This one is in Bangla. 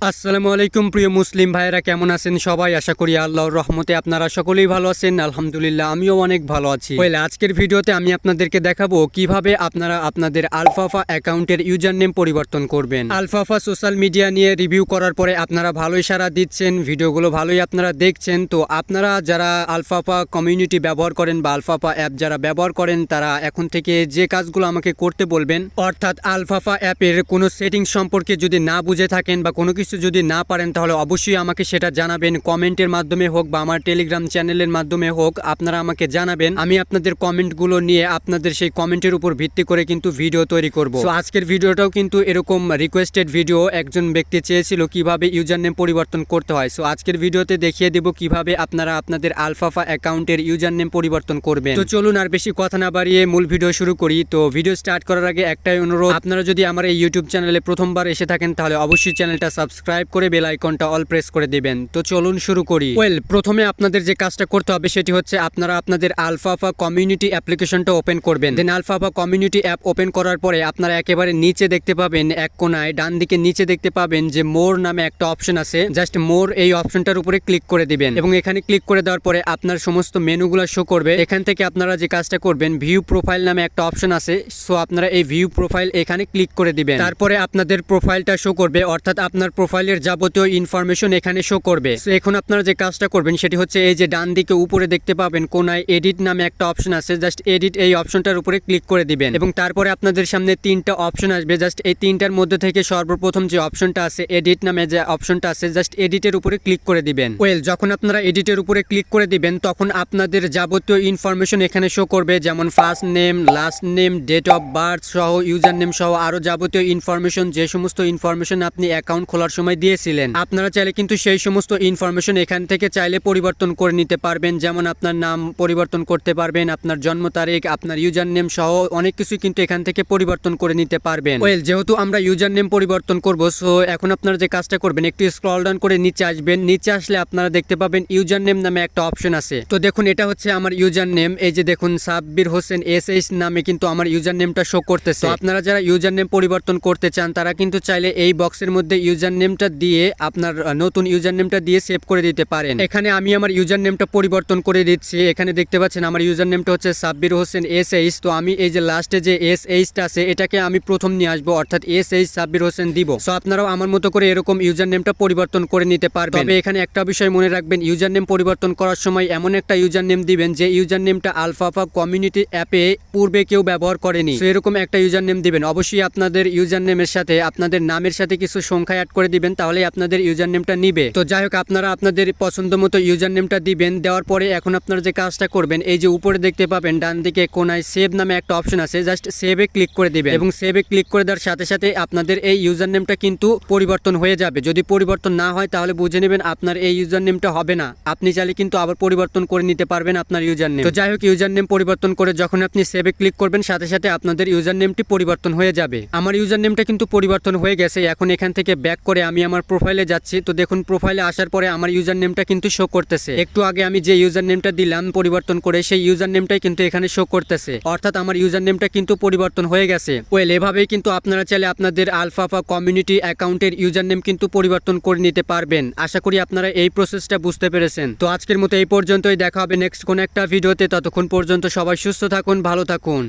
আসসালামুআলাইকুম প্রিয় মুসলিম ভাইয়েরা, কেমন আছেন সবাই? আশা করি আল্লাহর রহমতে আপনারা সকলেই ভালো আছেন। আলহামদুলিল্লাহ, আমিও অনেক ভালো আছি। আজকের ভিডিওতে আমি আপনাদেরকে দেখাবো কিভাবে আপনারা আপনাদের আলফাফা অ্যাকাউন্টের ইউজার নেম পরিবর্তন করবেন। আলফাফা সোশ্যাল মিডিয়া নিয়ে রিভিউ করার পরে আপনারা ভালোই সাড়া দিচ্ছেন, ভিডিওগুলো ভালোই আপনারা দেখছেন। তো আপনারা যারা আলফাফা কমিউনিটি ব্যবহার করেন বা আলফাফা অ্যাপ যারা ব্যবহার করেন, তারা এখন থেকে যে কাজগুলো আমাকে করতে বলবেন, অর্থাৎ আলফাফা অ্যাপের কোনো সেটিংস সম্পর্কে যদি না বুঝে থাকেন বা কোনো কিছু যদি না পারেন, তাহলে অবশ্যই আমাকে সেটা জানাবেন। কমেন্টের মাধ্যমে হোক বা আমার টেলিগ্রাম চ্যানেলের মাধ্যমে হোক, আপনারা আমাকে জানাবেন। আমি আপনাদের কমেন্টগুলো নিয়ে আপনাদের সেই কমেন্টের উপর ভিত্তি করে কিন্তু ভিডিও তৈরি করব। তো আজকের ভিডিওটাও কিন্তু এরকম রিকোয়েস্টেড ভিডিও। একজন ব্যক্তি চেয়েছিল কিভাবে ইউজার নেম পরিবর্তন করতে হয়। সো আজকের ভিডিওতে দেখিয়ে দেব কিভাবে আপনারা আপনাদের আলফাফা অ্যাকাউন্টের ইউজার নেম পরিবর্তন করবেন। তো চলুন আর বেশি কথা না বাড়িয়ে মূল ভিডিও শুরু করি। তো ভিডিও স্টার্ট করার আগে একটাই অনুরোধ, আপনারা যদি আমার এই ইউটিউব চ্যানেলে প্রথমবার এসে থাকেন, তাহলে অবশ্যই চ্যানেলটা সাবস্ক্রাইব করে বেল আইকনটা অল প্রেস করে দিবেন। তো চলুন শুরু করি। প্রথমে আপনাদের যে কাজটা করতে হবে সেটি হচ্ছে আপনারা আপনাদের আলফাফা কমিউনিটি অ্যাপ্লিকেশনটা ওপেন করবেন। দেন আলফাফা কমিউনিটি অ্যাপ ওপেন করার পরে আপনারা একেবারে নিচে দেখতে পাবেন, এক কোনায় ডান দিকে নিচে দেখতে পাবেন যে মোর নামে একটা অপশন আছে। জাস্ট মোর এই অপশনটার উপরে ক্লিক করে দিবেন এবং এখানে ক্লিক করে দেওয়ার পরে আপনার সমস্ত মেনুগুলো শো করবে। এখান থেকে আপনারা যে কাজটা করবেন, ভিউ প্রোফাইল নামে একটা অপশন আছে। সো আপনারা এই ভিউ প্রোফাইল এখানে ক্লিক করে দিবেন। তারপরে আপনাদের প্রোফাইলটা শো করবে, অর্থাৎ আপনার প্রোফাইলের যাবতীয় ইনফরমেশন এখানে শো করবে। সো এখন আপনারা যে কাজটা করবেন সেটি হচ্ছে এই যে ডান দিকে উপরে দেখতে পাবেন কোনায় এডিট নামে একটা অপশন আছে। জাস্ট এডিট এই অপশনটার উপরে ক্লিক করে দিবেন এবং তারপরে আপনাদের সামনে তিনটা অপশন আসবে। জাস্ট এই তিনটার মধ্যে থেকে সর্বপ্রথম যে অপশনটা আছে, এডিট নামে যে অপশনটা আছে, জাস্ট এডিটের উপরে ক্লিক করে দিবেন। যখন আপনারা এডিটের উপরে ক্লিক করে দিবেন, তখন আপনাদের যাবতীয় ইনফরমেশন এখানে শো করবে, যেমন first name, last name, date of birth সহ, ইউজার নেম সহ আরো যাবতীয় ইনফরমেশন, যে সমস্ত ইনফরমেশন আপনি অ্যাকাউন্ট খোলার সময় দিয়েছিলেন। আপনারা চাইলে কিন্তু সেই সমস্ত ইনফরমেশন এখান থেকে চাইলে পরিবর্তন করে নিতে পারবেন। যেমন আপনার নাম পরিবর্তন করতে পারবেন, আপনার জন্ম তারিখ, আপনার ইউজার নেম সহ অনেক কিছু কিন্তু এখান থেকে পরিবর্তন করে নিতে পারবেন। যেহেতু আমরা ইউজার নেম পরিবর্তন করব, সো এখন আপনারা যে কাজটা করবেন, একটু স্ক্রল ডাউন করে নিচে আসবেন। নিচে আসলে আপনারা দেখতে পাবেন ইউজার নেম নামে একটা অপশন আছে। তো দেখুন, এটা হচ্ছে আমার ইউজার নেম। এই যে দেখুন, সাব্বির হোসেন এসএইচ নামে কিন্তু আমার ইউজার নেমটা শো করতেছে। আপনারা যারা ইউজার নেম পরিবর্তন করতে চান, তারা কিন্তু চাইলে এই বক্সের মধ্যে ইউজার নেমটা দিয়ে আপনার নতুন ইউজার নেমটা দিয়ে সেভ করে দিতে পারেন। এখানে আমি আমার ইউজার নেমটা পরিবর্তন করে দিচ্ছি। এখানে দেখতে পাচ্ছেন আমার ইউজার নেমটা হচ্ছে সাব্বির হোসেন এসএইচ। তো আমি এই যে লাস্টে যে এসএইচটা আছে, এটাকে আমি প্রথম নিয়ে আসবো, অর্থাৎ এসএইচ সাব্বির হোসেন দিব। সো আপনারাও আমার মতো করে এরকম ইউজার নেমটা পরিবর্তন করে নিতে পারবেন। তবে এখানে একটা বিষয় মনে রাখবেন, ইউজার নেম পরিবর্তন করার সময় এমন একটা ইউজার নেম দিবেন যে ইউজার নেমটা আলফাফা কমিউনিটি অ্যাপে পূর্বে কেউ ব্যবহার করেনি। সো এরকম একটা ইউজার নেম দিবেন। অবশ্যই আপনাদের ইউজার নেমের সাথে আপনাদের নামের সাথে কিছু সংখ্যা অ্যাড করে দিবেন, তাহলে আপনাদের ইউজার নেমটা নিবে। তো যাই হোক, আপনারা আপনাদের পছন্দ মতো ইউজার নেমটা দিবেন। দেওয়ার পরে এখন আপনারা যে কাজটা করবেন, এই যে উপরে দেখতে পাবেন ডান দিকে কোনায় সেভ নামে একটা অপশন আছে। জাস্ট সেভে ক্লিক করে দিবেন এবং সেভে ক্লিক করে দেওয়ার সাথে সাথে আপনাদের এই ইউজার নেমটা কিন্তু পরিবর্তন হয়ে যাবে। যদি পরিবর্তন না হয়, তাহলে বুঝে নেবেন আপনার এই ইউজার নেমটা হবে না। আপনি চাইলে কিন্তু আবার পরিবর্তন করে নিতে পারবেন আপনার ইউজার নেম। তো যাই হোক, ইউজার নেম পরিবর্তন করে যখন আপনি সেভে ক্লিক করবেন, সাথে সাথে আপনাদের ইউজার নেমটি পরিবর্তন হয়ে যাবে। আমার ইউজার নেমটা কিন্তু পরিবর্তন হয়ে গেছে। এখন এখান থেকে ব্যাক করে আমি আমার প্রোফাইলে যাচ্ছি। তো দেখুন, প্রোফাইলে আসার পরে আমার ইউজার নেমটা কিন্তু শো করতেছে। একটু আগে আমি যে ইউজার নেমটা দিলাম পরিবর্তন করে, সেই ইউজার নেমটাই কিন্তু এখানে শো করতেছে, অর্থাৎ আমার ইউজার নেমটা কিন্তু পরিবর্তন হয়ে গেছে। এভাবেই কিন্তু আপনারা চাইলে আপনাদের আলফাফা কমিউনিটি অ্যাকাউন্টের ইউজার নেম কিন্তু পরিবর্তন করে নিতে পারবেন। আশা করি আপনারা এই প্রসেসটা বুঝতে পেরেছেন। তো আজকের মতো এই পর্যন্তই। দেখা হবে নেক্সট কোন একটা ভিডিওতে। ততক্ষণ পর্যন্ত সবাই সুস্থ থাকুন, ভালো থাকুন।